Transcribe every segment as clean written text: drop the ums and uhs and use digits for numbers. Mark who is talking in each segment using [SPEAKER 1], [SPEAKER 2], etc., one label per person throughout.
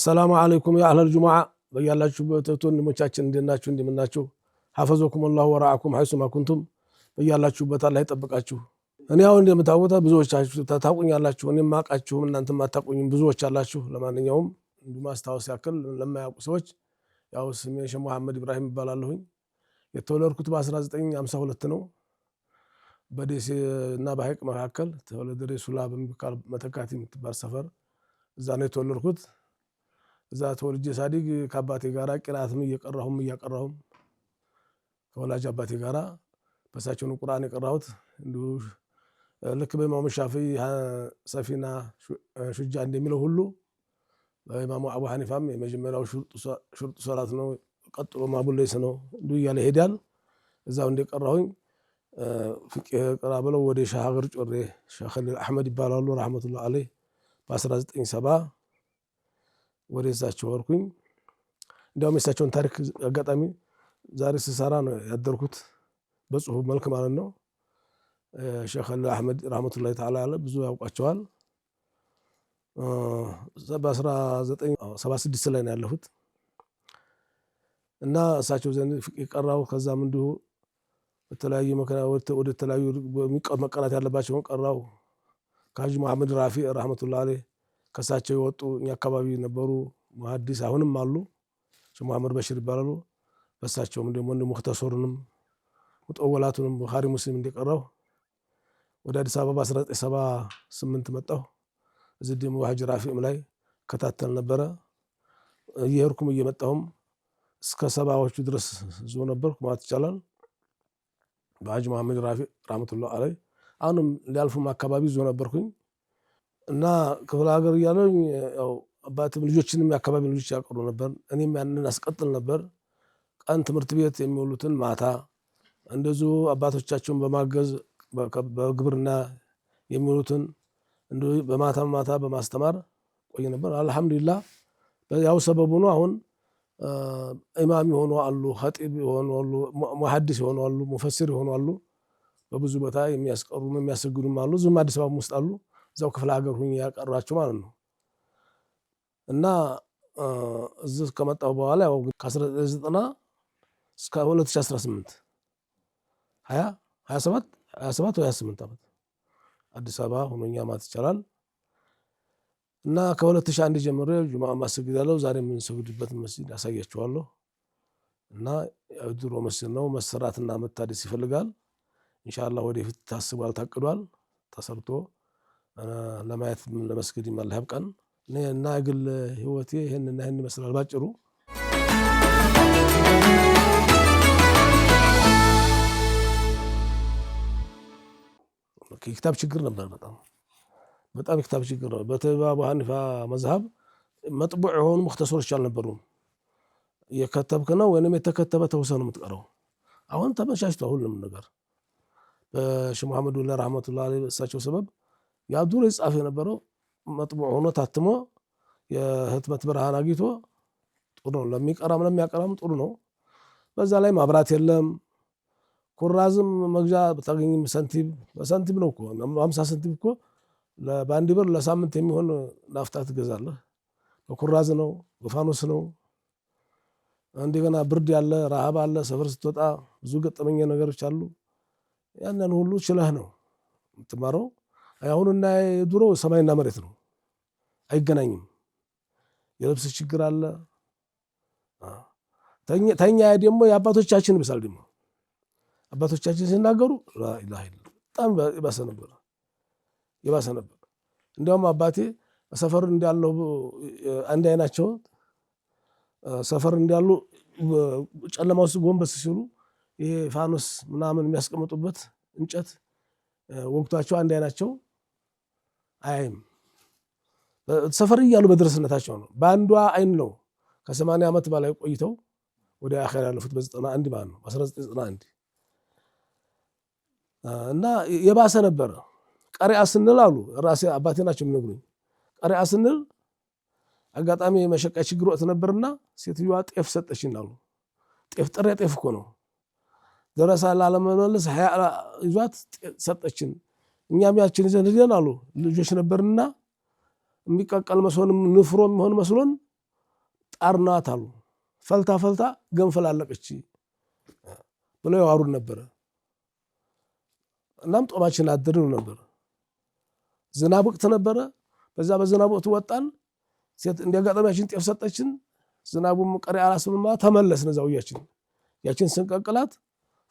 [SPEAKER 1] السلام عليكم يا أهل الجمعة بيالاችሁ በተቱን ወንድሞቻችን እንደናችሁ እንደምናችሁ حفظكم الله ورعاكم حيث ما كنتم በያላችሁበት አላህ ይጠብቃችሁ። እኔ አሁን እንደምታውቁት ብዙዎቻችሁ ታውቁኛላችሁ እኔም ማቃችሁም እናንተም ማታውቁኝም ብዙዎች አላችሁ። ለማንኛውም ማስታወስ ያክል ለማያውቁ ሰዎች ያው ስሜ ሼህ መሐመድ ኢብራሂም ይባላልሁኝ። የተወለድኩት በ1952 ነው በደሴ እና በሐይቅ መካከል ተወለደ ሱላ በሚባል መተካቲ የምትባል ሰፈር እዛ ነው የተወለድኩት። እዛ ተወልጄ ሳዲግ ከአባቴ ጋራ ቂራአትም እያቀራሁም ከወላጅ አባቴ ጋራ በሳቸውን ቁርአን የቀራሁት እንዲሁ ልክ በኢማሙ ሻፊዒ ሰፊና ሹጃ እንደሚለው ሁሉ በኢማሙ አቡ ሐኒፋም የመጀመሪያው ሹርጥ ሶላት ነው፣ ቀጥሎ ማቡለይስ ነው እንዲሁ እያለ ሄዳል። እዛው እንደቀራሁኝ ፍቅህ ቀራ ብለው ወደ ሻህ ሀገር ጮሬ ሼህ ኸሊል አህመድ ይባላሉ ረህመቱላህ ዐለይህ በ1970 ወደ እሳቸው ወርኩኝ። እንዲያውም የእሳቸውን ታሪክ አጋጣሚ ዛሬ ስሰራ ነው ያደርኩት በጽሁፍ መልክ ማለት ነው። ሼህ ኸሊል አህመድ ረህመቱላህ ተዓላ ዐለይህ ብዙ ያውቋቸዋል። በ1976 ላይ ነው ያለሁት እና እሳቸው ዘንድ ፍቅህ ቀራው። ከዛም እንዲሁ በተለያዩ ምክንያት ወደ ተለያዩ መቀራት ያለባቸውን ቀራው። ከሀጂ መሐመድ ራፊዕ ረህመቱላህ ዐለይህ ከሳቸው የወጡ እኛ አካባቢ ነበሩ ሙሐዲስ አሁንም አሉ ሼህ መሐመድ በሽር ይባላሉ። በሳቸውም ደግሞ ሙኽተሰሩንም ሙጠወላቱንም ቡኻሪ ሙስሊም እንደቀራው ወደ አዲስ አበባ በ1978 መጣሁ። እዚህ ደግሞ ሀጂ ራፊዕም ላይ ከታተል ነበረ። እየሄድኩም እየመጣሁም እስከ 70ዎቹ ድረስ እዚሁ ነበርኩ ማለት ይቻላል በሀጂ መሐመድ ራፊዕ ረህመቱላህ ዐለይህ። አሁንም ሊያልፉም አካባቢ እዚሁ ነበርኩኝ እና ክፍለ ሀገር እያለኝ ያው አባትም ልጆችንም የአካባቢ ልጆች ያቀሩ ነበር። እኔም ያንን አስቀጥል ነበር። ቀን ትምህርት ቤት የሚውሉትን ማታ እንደዚሁ አባቶቻቸውን በማገዝ በግብርና የሚውሉትን እንደው በማታ በማስተማር ቆይ ነበር። አልሐምዱሊላህ ያው ሰበቡ ነው። አሁን ኢማም የሆኑ አሉ፣ ኸጢብ የሆኑ አሉ፣ ሙሐዲስ የሆኑ አሉ፣ ሙፈሲር የሆኑ አሉ። በብዙ ቦታ የሚያስቀሩም የሚያሰግዱም አሉ። እዚሁም አዲስ አበባ ውስጥ አሉ። እዛው ክፍለ ሀገር ሁኝ ያቀሯቸው ማለት ነው። እና እዚህ ከመጣሁ በኋላ ያው ከ1990 እስከ 2018 27 ወይ 28 ዓመት አዲስ አበባ ሆኖኛ ማለት ይቻላል። እና ከ2001 ጀምሮ ጁምዓ ማስገድ ያለው ዛሬ የምንሰግድበት መስጊድ ያሳያችኋለሁ። እና ድሮ መስጊድ ነው፣ መሰራትና መታደስ ይፈልጋል። ኢንሻአላህ ወደፊት ታስቧል፣ ታቅዷል፣ ተሰርቶ ለማየት ለመስጊድ ይማል ያብቃን። እና ግል ህይወቴ ይሄን ይመስላል ባጭሩ። የኪታብ ችግር ነበር፣ በጣም የኪታብ ችግር ነው። በአቡ ሐኒፋ መዝሀብ መጥቡዕ የሆኑ ሙኽተሰሮች አልነበሩም። የከተብክ ነው ወይንም የተከተበ ተውሰህ ነው የምትቀረው። አሁን ተመቻችቷል ሁሉም ነገር በሼህ መሐመድ ወላ ረህመቱላህ ዐለይህ እሳቸው ሰበብ ያ ዱሮ ይጻፍ የነበረው መጥቡዕ ሆኖ ታትሞ የህትመት ብርሃን አግኝቶ ጥሩ ነው። ለሚቀራም ለሚያቀራም ጥሩ ነው። በዛ ላይ ማብራት የለም። ኩራዝም መግዣ በታገኝም ሳንቲም በሳንቲም ነው እኮ 50 ሳንቲም እኮ በአንድ ብር ለሳምንት የሚሆን ናፍጣ ትገዛለህ። በኩራዝ ነው፣ በፋኖስ ነው። እንደገና ብርድ ያለ ረሃብ አለ። ሰፈር ስትወጣ ብዙ ገጠመኝ ነገሮች አሉ። ያንን ሁሉ ችለህ ነው የምትማረው። አሁንና የድሮ ሰማይና መሬት ነው፣ አይገናኝም። የልብስ ችግር አለ። ተኛ ደግሞ የአባቶቻችን ይብሳል። ደግሞ አባቶቻችን ሲናገሩ ላኢላሃ ኢለላህ በጣም የባሰ ነበር። እንዲያውም አባቴ ሰፈር እንዳለው አንድ አይናቸው ሰፈር እንዳሉ ጨለማ ውስጥ ጎንበስ ሲሉ ይሄ ፋኖስ ምናምን የሚያስቀምጡበት እንጨት ወቅቷቸው አንድ አይናቸው አይም ሰፈር እያሉ በድረስነታቸው ነው። በአንዷ አይን ነው ከ80 ዓመት በላይ ቆይተው ወደ አኺራ ያለፉት በ91 ማለት ነው 1991 እና የባሰ ነበር። ቀሪአ ስንል አሉ ራሴ አባቴ ናቸው የሚነግሩኝ። ቀሪአ ስንል አጋጣሚ የመሸቃ ችግር ወጥ ነበርና ሴትዮዋ ጤፍ ሰጠችኝ አሉ። ጥሬ ጤፍ እኮ ነው። ደረሳ ላለመመለስ ይዟት ሰጠችን። እኛም ያችን ይዘን ሄደን አሉ ልጆች ነበርና የሚቀቀል መስሎንም ንፍሮ የሚሆን መስሎን ጣርናት አሉ ፈልታ ገንፈላለቀች ብለው ያወሩን ነበር። እናም ጦማችን አደርን ነበር። ዝናብ ወቅት ነበረ። በዛ በዝናብ ወቅት ወጣን። ሴት እንዲያጋጠማችን ጤፍ ሰጠችን። ዝናቡም ቀሪ አላስብማ ተመለስን። እዛውያችን ያችን ስንቀቅላት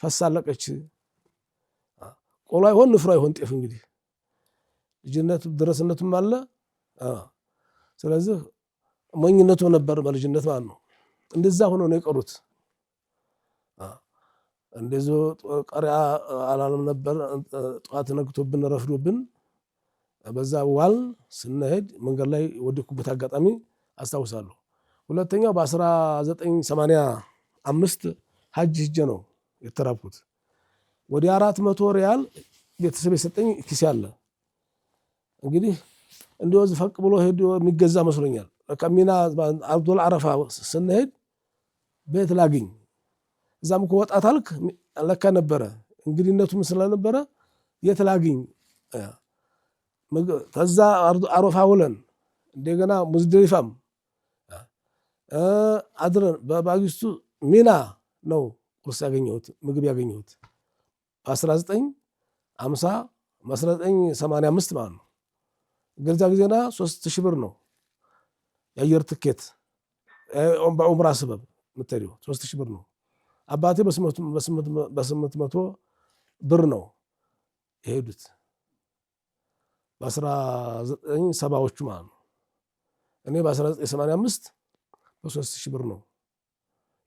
[SPEAKER 1] ፈሳለቀች። ቆሎ አይሆን ንፍሮ አይሆን ጤፍ እንግዲህ ልጅነት ድረስነቱም አለ። ስለዚህ ሞኝነቱ ነበር በልጅነት ማለት ነው። እንደዛ ሆኖ ነው የቀሩት። እንደዚሁ ቀሪያ አላለም ነበር። ጠዋት ነግቶብን ረፍዶብን በዛ ዋል ስንሄድ መንገድ ላይ ወደኩበት አጋጣሚ አስታውሳለሁ። ሁለተኛው በ1985 ሀጅ ሂጄ ነው የተራብኩት። ወደ 400 ሪያል ቤተሰብ የሰጠኝ ኪስ ያለ እንግዲህ እንደው ፈቅ ብሎ ሄዶ የሚገዛ መስሎኛል። ከሚና አብዱል አረፋ ስንሄድ ቤት ላግኝ እዛም እኮ ወጣት አልክ ለካ ነበረ እንግዲህነቱም ስለነበረ የት ላግኝ ከዛ አረፋ ውለን እንደገና ሙዝደሊፋም አድረን በማግስቱ ሚና ነው ቁርስ ያገኘሁት ምግብ ያገኘሁት በ1985 ማለት ነው። ገዛ ጊዜና 3000 ብር ነው የአየር ትኬት በዑምራ ሰበብ የምትሄደው 3000 ብር ነው። አባቴ በ800 ብር ነው የሄዱት በ1970ዎቹ ማለት ነው። እኔ በ1985 በ3000 ብር ነው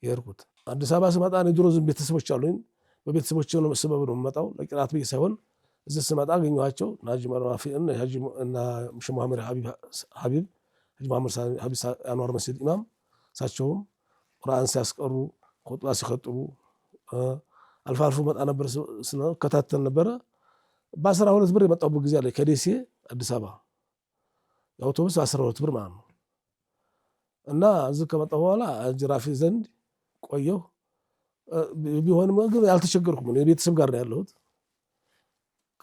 [SPEAKER 1] የሄድኩት። አዲስ አበባ ስመጣ እኔ ድሮ ዝም ቤተሰቦች አሉኝ። በቤተሰቦች ነው ሰበብ ነው የምመጣው ለቅራት ብዬ ሳይሆን እዚህ ስመጣ አገኘኋቸው። ናጂ መራፊና እና ሼህ መሐመድ ሀቢብ ሀጂ መሐመድ ሀቢብ አንዋር መስጂድ ኢማም እሳቸውም ቁርአን ሲያስቀሩ ኹጥባ ሲኸጥቡ አልፎ አልፎ መጣ ነበር። ከታተል ነበረ። በ12 ብር የመጣሁበት ጊዜ አለ ከደሴ አዲስ አበባ የአውቶቡስ 12 ብር ማለት ነው። እና እዚህ ከመጣሁ በኋላ ጅራፊ ዘንድ ቆየሁ። ቢሆንም ግን ያልተቸገርኩም ነው። የቤተሰብ ጋር ነው ያለሁት።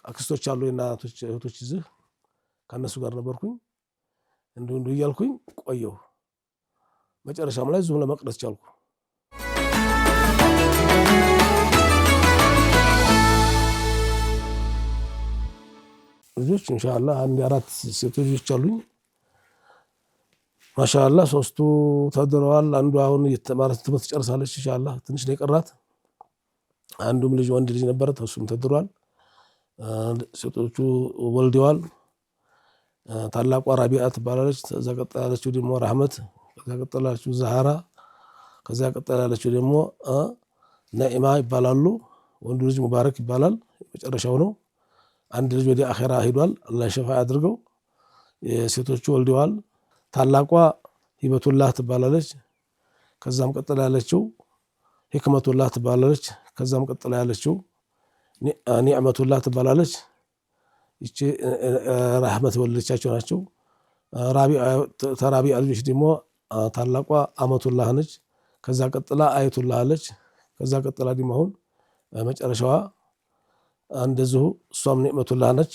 [SPEAKER 1] አክስቶች አሉ እናቶች እህቶች እዚህ ከነሱ ጋር ነበርኩኝ። እንዲሁ እያልኩኝ ቆየሁ። መጨረሻም ላይ ዙም ለመቅረስ ቻልኩ። ልጆች ኢንሻአላህ አንድ 4 ሴቶች ልጆች አሉኝ። ማሻአላህ 3ቱ ተድረዋል። አንዱ አሁን እየተማረች ትምህርት ጨርሳለች ኢንሻአላህ ትንሽ ነው የቀራት። አንዱም ልጅ ወንድ ልጅ ነበረ እሱም ተድሯል። ሴቶቹ ወልደዋል። ታላቋ ራቢዓ ትባላለች። ከዛ ቀጥላ ያለችው ደግሞ ረህመት፣ ከዛ ቀጥላ ያለችው ዛህራ፣ ከዛ ቀጥላ ያለችው ደግሞ ነኢማ ይባላሉ። ወንዱ ልጅ ሙባረክ ይባላል መጨረሻው ነው። አንድ ልጅ ወደ አኺራ ሄዷል። አላህ ሸፋ ያድርገው። የሴቶቹ ወልደዋል። ታላቋ ሂበቱላህ ትባላለች። ከዛም ቀጥላ ያለችው ሂክመቱላህ ትባላለች። ከዛም ቀጥላ ያለችው ኒዕመቱላህ ትባላለች። ይቺ ረህመት ወለደቻቸው ናቸው። ተራቢዓ ልጆች ደግሞ ታላቋ አመቱላህ ነች። ከዛ ቀጥላ አየቱላህ አለች። ከዛ ቀጥላ ደግሞ አሁን መጨረሻዋ እንደዚሁ እሷም ኒዕመቱላህ ነች።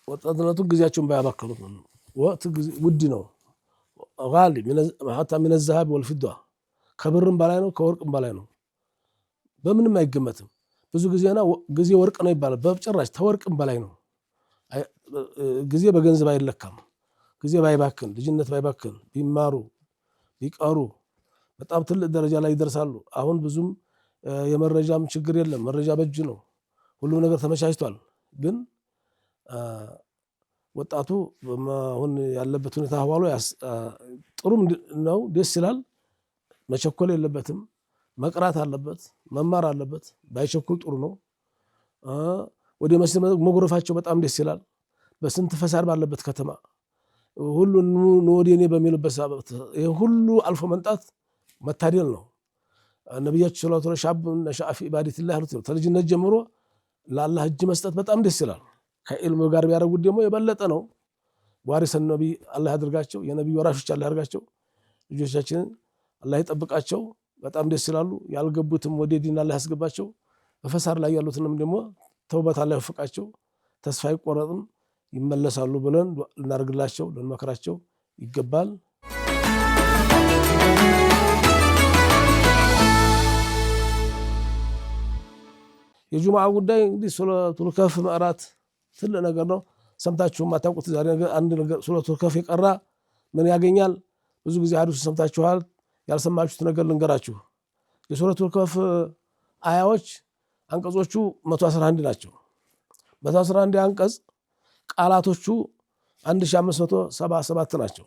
[SPEAKER 1] ወጣትነቱን ጊዜያቸውን ባያባከኑት ነው። ወቅት ውድ ነው። ጋሊ ሐታ ሚነ ዘሃብ ወልፊዳ ከብርም በላይ ነው፣ ከወርቅም በላይ ነው። በምንም አይገመትም። ብዙ ጊዜ ወርቅ ነው ይባላል። በጭራሽ ተወርቅም በላይ ነው። ጊዜ በገንዘብ አይለካም። ጊዜ ባይባክን፣ ልጅነት ባይባክን፣ ቢማሩ ቢቀሩ በጣም ትልቅ ደረጃ ላይ ይደርሳሉ። አሁን ብዙም የመረጃም ችግር የለም። መረጃ በእጅ ነው። ሁሉም ነገር ተመቻችቷል። ግን ወጣቱ አሁን ያለበት ሁኔታ አህዋሉ ጥሩም ነው፣ ደስ ይላል። መቸኮል የለበትም። መቅራት አለበት፣ መማር አለበት። ባይቸኩል ጥሩ ነው። ወደ መስጂድ መጎረፋቸው በጣም ደስ ይላል። በስንት ፈሳድ ባለበት ከተማ ሁሉ ወደ እኔ በሚሉበት ሰዓት ይሄ ሁሉ አልፎ መምጣት መታደል ነው። ነብያችን ሰለላሁ ዐለይሂ ወሰለም ሻብ ነሻአ ፊ ኢባደቲላህ ያሉት ነው። ከልጅነት ጀምሮ ለአላህ እጅ መስጠት በጣም ደስ ይላል። ከኢልሙ ጋር ቢያደርጉት ደግሞ የበለጠ ነው። ዋሪሰ ነብይ አላህ ያድርጋቸው። የነብዩ ወራሾች አላህ ያድርጋቸው። ልጆቻችንን አላህ ይጠብቃቸው። በጣም ደስ ይላሉ። ያልገቡትም ወደ ዲን አላህ ያስገባቸው። በፈሳድ ላይ ያሉትንም ደግሞ ተውበት አላህ ይወፍቃቸው ተስፋ አይቆረጥም ይመለሳሉ ብለን ልናደርግላቸው ልንመክራቸው ይገባል። የጁምዓ ጉዳይ እንግዲህ ሱረቱል ከህፍ መቅራት ትልቅ ነገር ነው። ሰምታችሁ ማታውቁት ዛሬ ነገር አንድ ነገር ሱረቱል ከህፍ የቀራ ምን ያገኛል? ብዙ ጊዜ ሐዲስ ሰምታችኋል። ያልሰማችሁት ነገር ልንገራችሁ። የሱረቱል ከህፍ አያዎች አንቀጾቹ 111 ናቸው። 111 አንቀጽ ቃላቶቹ 1577 ናቸው።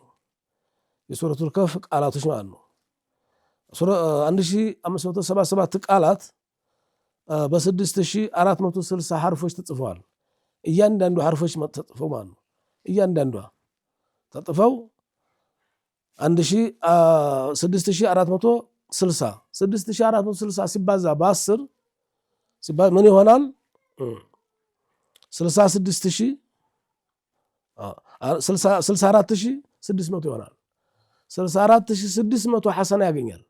[SPEAKER 1] የሱረቱል ከህፍ ቃላቶች ማለት ነው። 1577 ቃላት በ6460 ሐርፎች ተጽፈዋል። እያንዳንዱ ሐርፎች ተጽፈው ማለት ነው። እያንዳንዷ ተጽፈው 6460 ሲባዛ በ10 ሲባዛ ምን ይሆናል? 64600 ይሆናል። 64600 ሐሰና ያገኛል።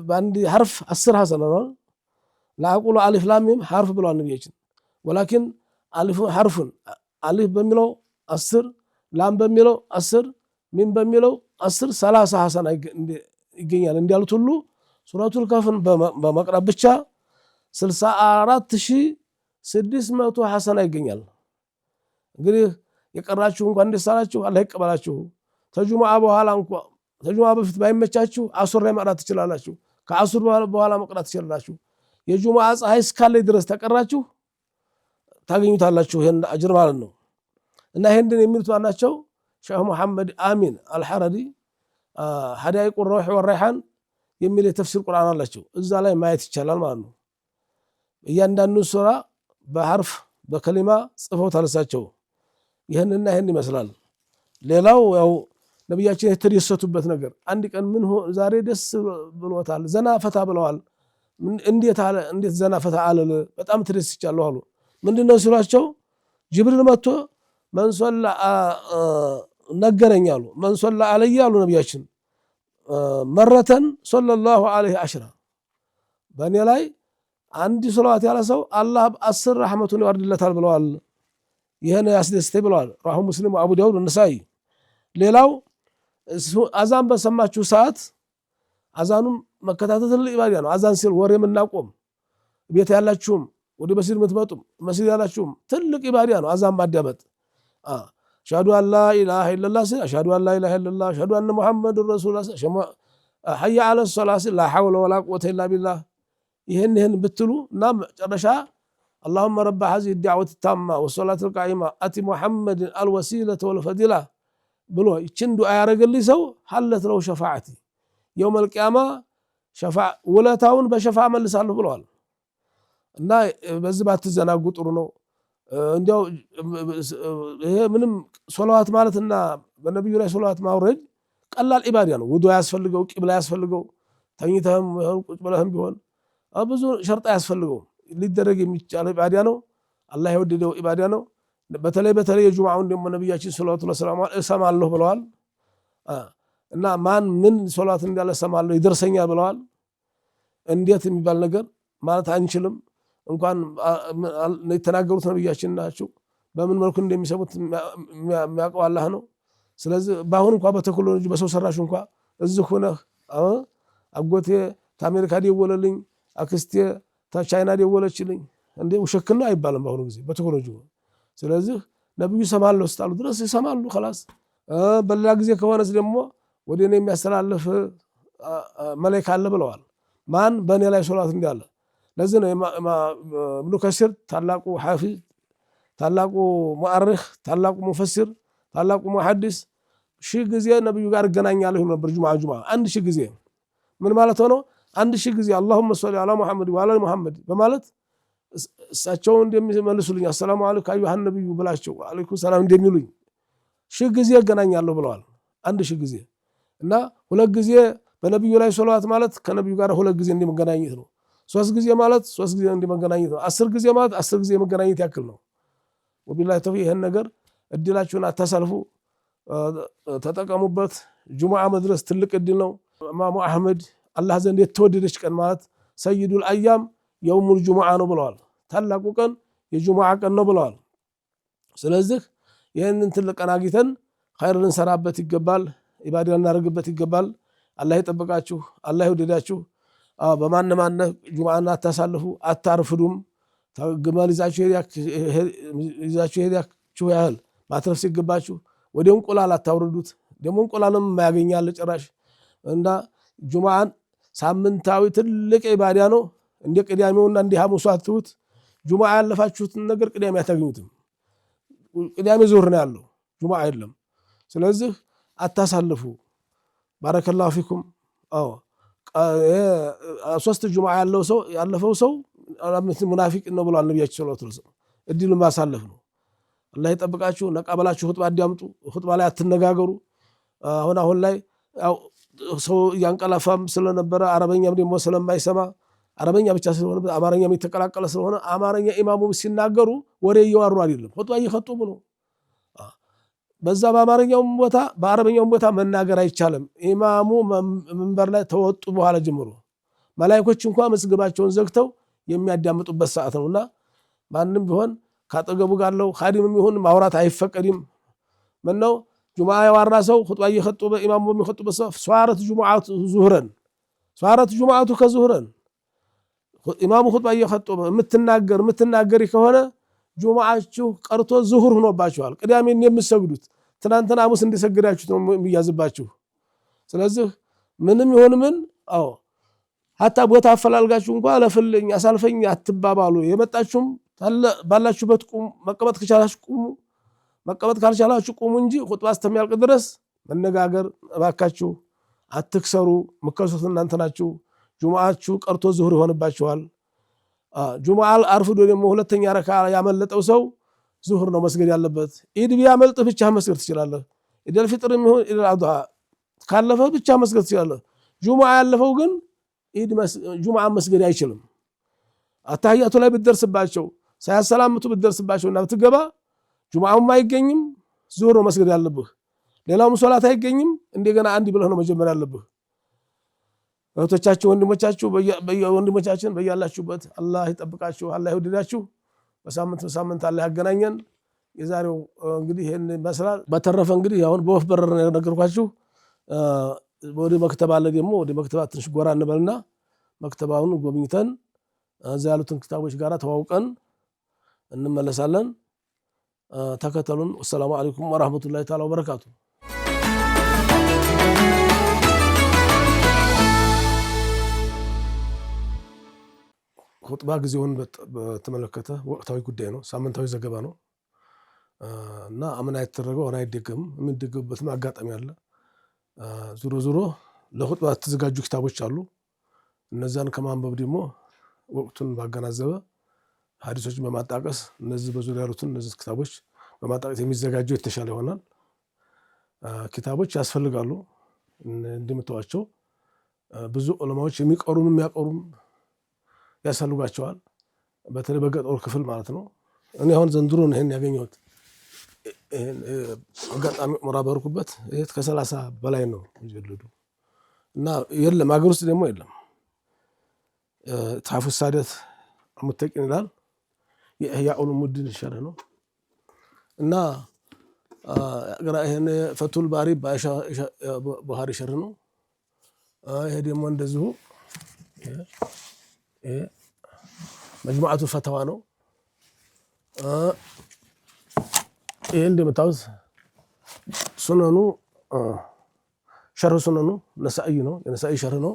[SPEAKER 1] በአንድ ሐርፍ 10 ሐሰና ነው። ላአቁሉ አሊፍ ላም ሚም ሐርፍ ብለዋል ነብያችን። ወላኪን ሐርፉን አሊፍ በሚለው 10 ላም በሚለው 10 ሚም በሚለው 10 30 ሐሰና ይገኛል። እንዲያሉት ሁሉ ሱረቱል ከህፍን በመቅራት ብቻ 64600 ሐሰና ይገኛል። እንግዲህ የቀራችሁ እንኳን ደስ አላችሁ፣ አላህ ይቀበላችሁ። ተጁምዓ በኋላ እንኳን ተጁምዓ በፊት ባይመቻችሁ አሱር ላይ መቅራት ትችላላችሁ። ከአሱር በኋላ መቅራት ትችላላችሁ። የጁምዓ ፀሐይ እስካለ ድረስ ተቀራችሁ ታገኙታላችሁ ይሄን አጅር ማለት ነው። እና ይሄንን የሚሉት ማናቸው? ሼህ መሐመድ አሚን አልሐረዲ ሐዳኢቁ ረውህ ወረይሃን የሚል የተፍሲር ቁርአን አላቸው። እዛ ላይ ማየት ይቻላል ማለት ነው። እያንዳንዱ ሱራ በሐርፍ በከሊማ ጽፈው ታለሳቸው። ይሄንና ይሄን ይመስላል። ሌላው ያው ነብያችን የተደሰቱበት ነገር አንድ ቀን ምን ዛሬ ደስ ብሎታል ዘና ፈታ ብለዋል። እንዴት ዘና ፈታ አለለ በጣም ተደስቻለሁ አሉ። ምንድነው ሲሏቸው ጅብሪል መጥቶ መንሶላ ነገረኛሉ። መንሶላ አለይ አሉ ነብያችን መረተን ሰለላሁ ዐለይሂ አሽራ በእኔ ላይ አንድ ሶላት ያለ ሰው አላህ 10 ረህመቱን ይወርድለታል ብለዋል። ይሄን ያስደስተኝ ብለዋል። ራሁ ሙስሊም አቡ ዳውድ ነሳኢ። ሌላው አዛን በሰማችሁ ሰዓት አዛኑን መከታተል ኢባዳ ነው። አዛን ሲል ወሬ የምናቆም ቤት ያላችሁም ወደ መስጊድ የምትመጡም መስጊድ ያላችሁም ትልቅ ኢባዳ ነው። አዛን ማዳመጥ አሽሀዱ አን ላ ኢላሃ ኢለላህ አሽሀዱ አን ላ ኢላሃ ኢለላህ አሽሀዱ አነ ሙሐመዱን ረሱሉላህ ሐየ ዐለ ሶላት ላ ሐውለ ወላ ቁወተ ኢላ ቢላህ ይህን ብትሉ እና መጨረሻ اللهم رب هذه الدعوة التامة والصلاة القائمة أتي محمد الوسيلة والفضيلة ብሎ ይችን ዱዓ ያረገልኝ ሰው ሐለት ለው ሸፋዓቲ የውመል ቂያማ ውለታውን በሸፋዓ መልሳለሁ ብለዋል። እና በዚህ ባትዘናጉ ጥሩ ነው። እንዲያው ይሄ ምንም ሶላዋት ማለትና በነብዩ ላይ ሶላዋት ማውረድ ቀላል ኢባዳ ነው። ውዱእ ያስፈልገው፣ ቂብላ ያስፈልገው፣ ተኝተህም ቁጭ ብለህም ቢሆን ብዙ ሸርጥ ያስፈልገው ሊደረግ የሚቻል ኢባዳ ነው። አላህ የወደደው ኢባዳ ነው። በተለይ የጁምዓውን ደግሞ ነብያችን ሰለላሁ ዐለይሂ ወሰለም እሰማለሁ ብለዋል። እና ማን ምን ሶላት እንዳለ እሰማለሁ ይደርሰኛል ብለዋል። እንዴት የሚባል ነገር ማለት አንችልም። እንኳን የተናገሩት ነብያችን ናቸው። በምን መልኩ እንደሚሰሙት የሚያውቀው አላህ ነው። ስለዚህ በአሁን እንኳን በቴክኖሎጂ በሰው ሰራሽ እንኳን እዚህ ሆነህ አጎቴ ከአሜሪካ ደወለልኝ፣ አክስቴ ከቻይና ደወለችልኝ እንዴ ውሸክና አይባልም በአሁኑ ጊዜ በቴክኖሎጂ። ስለዚህ ነብዩ ሰማለሁ ስታሉ ድረስ ይሰማሉ خلاص። በሌላ ጊዜ ከሆነስ ደግሞ ወደ እኔ የሚያስተላልፍ መላእክት አለ ብለዋል። ማን በእኔ ላይ ሶላት እንዳለ። ለዚህ ነው ኢብኑ ከሲር ታላቁ ሐፊዝ፣ ታላቁ ሙአሪኽ፣ ታላቁ ሙፈሲር፣ ታላቁ ሙሐዲስ 1000 ጊዜ ነብዩ ጋር እገናኛለሁ ነበር ጁምዓ አንድ 1000 ጊዜ። ምን ማለት ነው? 1000 ጊዜ اللهم صل على محمد وعلى محمد በማለት እሳቸው እንደሚመልሱልኝ አሰላሙ አለይኩም አዩሃ ነብዩ ብላቸው አለይኩም ሰላም እንደሚሉኝ 1000 ጊዜ እገናኛለሁ ብለዋል። 1000 ጊዜ እና 2 ጊዜ በነብዩ ላይ ሶላት ማለት ከነብዩ ጋር 2 ጊዜ እንደመገናኘት ነው። 3 ጊዜ ማለት 3 ጊዜ እንደመገናኘት ነው። 10 ጊዜ ማለት 10 ጊዜ መገናኘት ያክል ነው። ወቢላሂ ተውፊቅ። ይሄን ነገር እድላችሁን አታሳልፉ፣ ተጠቀሙበት። ጁምዓ መድረስ ትልቅ እድል ነው። ኢማሙ አህመድ አላህ ዘንድ የተወደደች ቀን ማለት ሰይዱል አያም የውሙል ጁምዓ ነው ብለዋል። ታላቁ ቀን የጁሙዓ ቀን ነው ብለዋል። ስለዚህ ይህንን ትልቅ ቀን አግኝተን ኸይር ልንሰራበት ይገባል፣ ኢባዳ ልናደርግበት ይገባል። አላህ ይጠብቃችሁ፣ አላህ ይውደዳችሁ። በማነ ጁሙዓን አታሳልፉ፣ አታርፍዱም። ግመል ይዛችሁ ሄዳችሁ ያህል ማትረፍ ሲገባችሁ ወደ እንቁላል አታውርዱት። ደግሞ እንቁላልም የማያገኛል ጭራሽ እና ጁሙዓን ሳምንታዊ ትልቅ ኢባዳ ነው። እንደ ቅዳሜውና እንደ ሐሙሱ አትሁት። ጁሙዓ ያለፋችሁትን ነገር ቅዳሜ አታገኙትም። ቅዳሜ ዙህር ነው ያለው፣ ጁሙዓ የለም። ስለዚህ አታሳልፉ። ባረከላሁ ፊኩም። ሶስት ጁሙዓ ያለፈው ሰው ሙናፊቅ ነው ብሏል ነቢያችን ሰለላሁ ዐለይሂ ወሰለም። እድሉን ማሳለፍ ነው። አላህ ይጠብቃችሁ። ነቃ በላችሁ ሁጥባ አዳምጡ። ሁጥባ ላይ አትነጋገሩ። አሁን ላይ ሰው እያንቀላፋም ስለነበረ አረበኛም ደግሞ ስለማይሰማ አረበኛ ብቻ ስለሆነ አማርኛም የተቀላቀለ ስለሆነ አማርኛ ኢማሙ ሲናገሩ ወሬ እየዋሩ አይደለም፣ ሁጥባ እየኸጡሙ ነው። በዛ በአማርኛውም ቦታ በአረበኛውም ቦታ መናገር አይቻልም። ኢማሙ መንበር ላይ ተወጡ በኋላ ጀምሮ መላእክቶች እንኳን መስገባቸውን ዘግተው የሚያዳምጡበት ሰዓት ነውና ማንም ቢሆን ካጠገቡ ጋለው ኻዲምም ይሁን ማውራት አይፈቀድም። ምነው ጁሙዓ ያዋራ ሰው ሁጥባ እየኸጡ በኢማሙ በሚኸጡበት ሰዓት ሷረት ጁሙዓቱ ዙህረን ሷረት ጁሙዓቱ ከዙህረን ኢማሙ ሁጥባ እየኸጡ የምትናገሪ ከሆነ ጁሙዓችሁ ቀርቶ ዙሁር ሆኖባችኋል። ቅዳሜን የምትሰግዱት ትናንትና ሐሙስ እንደሰገዳችሁት ነው የሚያዝባችሁ። ስለዚህ ምንም ይሁን ምን ሀታ ቦታ አፈላልጋችሁ እንኳን ለፍልኝ አሳልፈኝ አትባባሉ። የመጣችሁም ባላችሁበት ቁሙ። መቀመጥ ከቻላችሁ ቁሙ፣ መቀመጥ ካልቻላችሁ ቁሙ እንጂ ሁጥባ እስከሚያልቅ ድረስ መነጋገር እባካችሁ አትክሰሩ። ምከሱት እናንተ ናችሁ። ጁሙዓችሁ ቀርቶ ዙሁር ይሆንባችኋል። ጁሙዓ አርፍዶ ደግሞ ሁለተኛ ረካ ያመለጠው ሰው ዙሁር ነው መስገድ ያለበት። ኢድ ቢያመልጥህ ብቻ መስገድ ትችላለህ። ኢደል ፊጥርም ይሁን ኢደል አድሃ ካለፈ ብቻ መስገድ ትችላለህ። ጁሙዓ ያለፈው ግን ጁሙዓ መስገድ አይችልም። አታህያቱ ላይ ብትደርስባቸው ሳያሰላምቱ ብትደርስባቸውና ብትገባ ጁሙዓውም አይገኝም፣ ዙሁር ነው መስገድ ያለብህ። ሌላውም ሶላት አይገኝም። እንደገና አንድ ብለህ ነው መጀመር ያለብህ። እህቶቻችሁ ወንድሞቻችን በያላችሁበት አላህ ይጠብቃችሁ፣ አላህ ይወደዳችሁ። በሳምንት አላህ ያገናኘን። የዛሬው እንግዲህ ይሄን ይመስላል። በተረፈ እንግዲህ አሁን በወፍ በረር ነገርኳችሁ። ወደ መክተባ አለ ደግሞ ወደ መክተባ ትንሽ ጎራ እንበልና መክተባውን ጎብኝተን እዛ ያሉትን ክታቦች ጋር ተዋውቀን እንመለሳለን። ተከተሉን። ወሰላሙ አለይኩም ወራህመቱላሂ ተዓላ ወበረካቱ። ሁጥባ ጊዜውን በተመለከተ ወቅታዊ ጉዳይ ነው፣ ሳምንታዊ ዘገባ ነው እና አምና የተደረገው አሁን አይደገምም። የሚደገምበትም አጋጣሚ አለ። ዙሮ ለሁጥባ የተዘጋጁ ኪታቦች አሉ። እነዛን ከማንበብ ደግሞ ወቅቱን ባገናዘበ ሐዲሶችን በማጣቀስ እነዚህ በዙሪያ ያሉትን እነዚህ ኪታቦች በማጣቀስ የሚዘጋጀው የተሻለ ይሆናል። ኪታቦች ያስፈልጋሉ። እንደምታዋቸው ብዙ ዑለማዎች የሚቀሩም የሚያቀሩም ያስፈልጓቸዋል። በተለይ በገጠሩ ክፍል ማለት ነው። እኔ አሁን ዘንድሮ ነው ይሄን ያገኘሁት። አጋጣሚ ዑምራ በርኩበት ይሄ ከ30 በላይ ነው ይጀልዱ እና የለም አገር ውስጥ ደግሞ የለም። ታፉ ሳደት ሙተቂን ይላል የኢህያ ኡሉሙዲን ሸርህ ነው እና ይሄን ፈቱል ባሪ ቡኻሪ ሸርህ ነው። ይሄ ደግሞ እንደዚሁ መጅሙዓቱ ፈተዋ ነው። ይሄ እንደምታውስ ሱነኑ ሸርህ ሱነኑ ነሳኢ ነው። የነሳኢ ሸርህ ነው።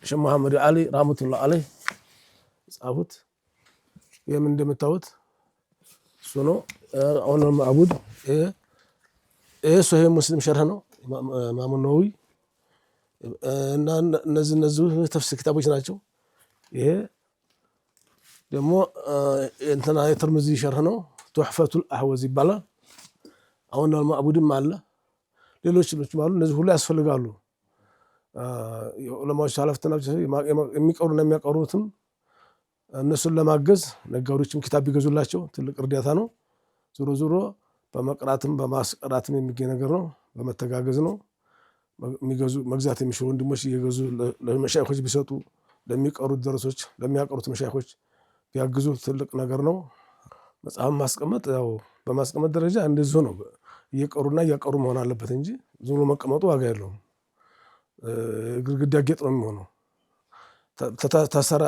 [SPEAKER 1] ሸህ መሐመድ አሊ ረህመቱላህ ዐለይህ ጻፉት። ይሄም እንደምታውት ሱኖ አሁን ማዕቡድ ይሄ ሶሂህ ሙስሊም ሸርህ ነው ኢማሙ ነወዊ እና እነዚህ ተፍሲር ክታቦች ናቸው። ይሄ ደግሞ እንትና የትርሚዚ ሸርህ ነው። ቱሕፈቱል አህወዝ ይባላል። አሁን ማዕቡድም አለ፣ ሌሎችም አሉ። እነዚህ ሁሉ ያስፈልጋሉ። ዑለማዎች ኃላፊነት የሚቀሩና የሚያቀሩትም እነሱን ለማገዝ ነጋዴዎችም ኪታብ ቢገዙላቸው ትልቅ እርዳታ ነው። ዞሮ በመቅራትም በማስቀራትም የሚገኝ ነገር ነው። በመተጋገዝ ነው። መግዛት የሚችሉ ወንድሞች እየገዙ ለመሻይኾች ቢሰጡ ለሚቀሩት ደረሶች ለሚያቀሩት መሻይኾች ቢያግዙ ትልቅ ነገር ነው። መጽሐፍ ማስቀመጥ ያው በማስቀመጥ ደረጃ እንደዚሁ ነው። እየቀሩና እያቀሩ መሆን አለበት እንጂ ዝም ብሎ መቀመጡ ዋጋ የለውም። ግድግዳ ጌጥ ነው የሚሆነው።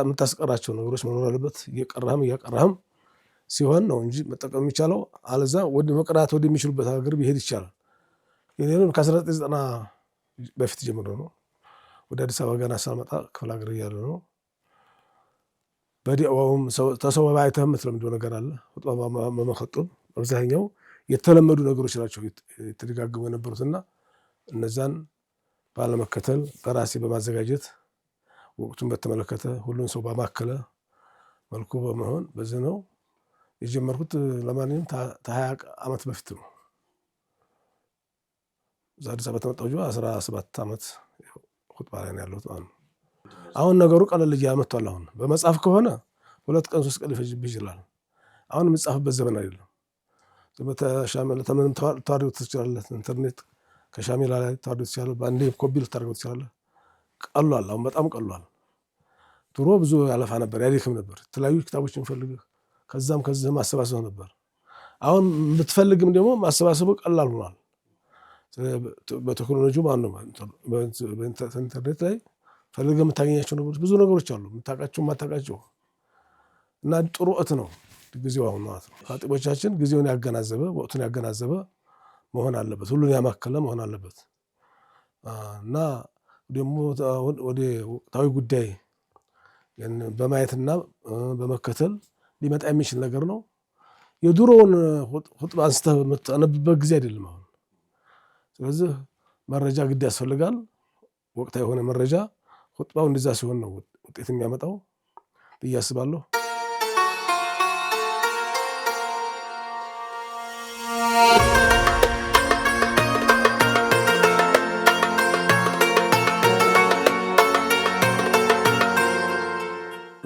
[SPEAKER 1] የምታስቀራቸው ነገሮች መኖር አለበት። እያቀራህም ሲሆን ነው እንጂ መጠቀም የሚቻለው። አለዛ ወደ መቅራት ወደሚችሉበት ሀገር ቢሄድ ይቻላል። የኔንም ከ1990 በፊት ጀምሮ ነው ወደ አዲስ አበባ ገና ሳልመጣ ክፍለ ሀገር እያለሁ ነው። በዲያዋውም ተሰው አይተህ የምትለምደው ነገር አለ። ኹጥባ በመኸጡብ አብዛኛው የተለመዱ ነገሮች ናቸው የተደጋገሙ የነበሩትና እነዛን ባለመከተል በራሴ በማዘጋጀት ወቅቱን በተመለከተ ሁሉን ሰው ባማከለ መልኩ በመሆን በዚህ ነው የጀመርኩት። ለማንኛውም ከ20 ዓመት በፊት ነው እዛ አዲስ አበባ ተመጣሁ። 17 ዓመት ኹጥባ ላይ ነው ያለሁት ማለት ነው። አሁን ነገሩ ቀለል እያለ መጥቷል። አሁን በመጽሐፍ ከሆነ 2 ቀን 3 ቀን ሊፈጅብህ ይችላል። አሁን የምጽሐፍበት ዘመን አይደለም። ተምንም ታሪው ትችላለህ። ኢንተርኔት ከሻሜላ ላይ ታሪው ትችላለህ። በአንዴ ኮፒ ልታደርገው ትችላለህ። ቀሏል። አሁን በጣም ቀሏል። ድሮ ብዙ ያለፋ ነበር፣ ያደክም ነበር። የተለያዩ ኪታቦችን ፈልገህ ከዛም ከዚህም ማሰባሰብ ነበር። አሁን ብትፈልግም ደግሞ ማሰባሰቡ ቀላል ሆኗል። በቴክኖሎጂ ማለት ነው። በኢንተርኔት ላይ ፈልገህ የምታገኛቸው ነገሮች ብዙ ነገሮች አሉ፣ የምታውቃቸው የማታውቃቸው እና ጥሩ ወቅት ነው ጊዜው አሁን ማለት ነው። ኻጢቦቻችን ጊዜውን ያገናዘበ ወቅቱን ያገናዘበ መሆን አለበት፣ ሁሉን ያማከለ መሆን አለበት እና ደግሞ ወደ ወቅታዊ ጉዳይ በማየትና በመከተል ሊመጣ የሚችል ነገር ነው። የድሮውን ኹጥባ አንስተህ የምታነብበት ጊዜ አይደለም አሁን። ስለዚህ መረጃ ግድ ያስፈልጋል፣ ወቅታዊ የሆነ መረጃ። ኹጥባው እንደዛ ሲሆን ነው ውጤት የሚያመጣው ብዬ አስባለሁ።